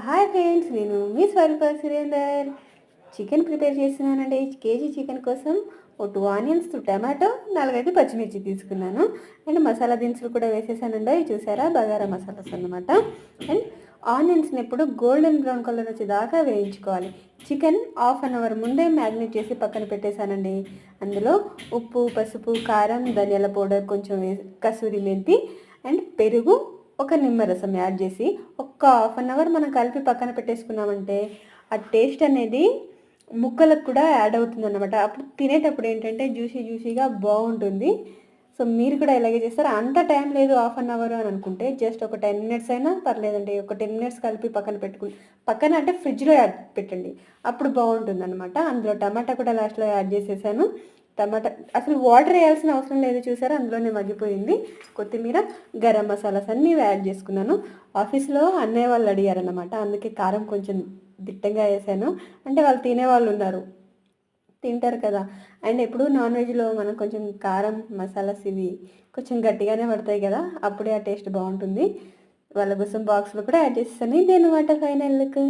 Hi friends, నేను మీ స్వరూప Surender. Chicken prepare చేస్తున్నానండి. KG chicken కోసం ఓ 2 ఆనియన్స్, టమాటో, 4-5 పచ్చిమిర్చి తీసుకున్నాను. అండ్ మసాలా దినుసులు కూడా వేసేసానండి. ఇవి చూసారా, బగారా మసాలాస్ అన్నమాట. అండ్ ఆనియన్స్ని ఎప్పుడు గోల్డెన్ బ్రౌన్ కలర్ వచ్చేదాకా వేయించుకోవాలి. చికెన్ హాఫ్ అన్ అవర్ ముందే మ్యారినేట్ చేసి పక్కన పెట్టేశానండి. అందులో ఉప్పు, పసుపు, కారం, ధనియాల పౌడర్ కొంచెం కసూరి మెంతి అండ్ పెరుగు, ఒక నిమ్మరసం యాడ్ చేసి ఒక్క హాఫ్ అన్ అవర్ మనం కలిపి పక్కన పెట్టేసుకున్నామంటే ఆ టేస్ట్ అనేది ముక్కలకు కూడా యాడ్ అవుతుంది అన్నమాట. అప్పుడు తినేటప్పుడు ఏంటంటే జ్యూసీగా బాగుంటుంది. సో మీరు కూడా ఇలాగే చేస్తారు. అంత టైం లేదు హాఫ్ అన్ అవర్ అని అనుకుంటే జస్ట్ ఒక 10 మినిట్స్ అయినా పర్లేదండి. ఒక 10 మినిట్స్ కలిపి పక్కన పెట్టుకుని, పక్కన అంటే ఫ్రిడ్జ్లో యాడ్ పెట్టండి, అప్పుడు బాగుంటుంది అనమాట. అందులో టమాటా కూడా లాస్ట్లో యాడ్ చేసేసాను. టమాటా అసలు వాటర్ వేయాల్సిన అవసరం లేదు, చూసారా, అందులోనే మగ్గిపోయింది. కొత్తిమీర, గరం మసాలాస్ అన్నీ యాడ్ చేసుకున్నాను. ఆఫీస్లో అన్నయ్య వాళ్ళు అడిగారన్నమాట, అందుకే కారం కొంచెం దిట్టంగా వేసాను. అంటే వాళ్ళు తినేవాళ్ళు ఉన్నారు, తింటారు కదా. అండ్ ఎప్పుడు నాన్ వెజ్లో మనం కొంచెం కారం మసాలాస్ ఇవి కొంచెం గట్టిగానే పడతాయి కదా, అప్పుడే ఆ టేస్ట్ బాగుంటుంది. వాళ్ళ కోసం బాక్స్లో కూడా యాడ్ చేసేసాను. ఇదే అనమాట ఫైనల్ లుక్.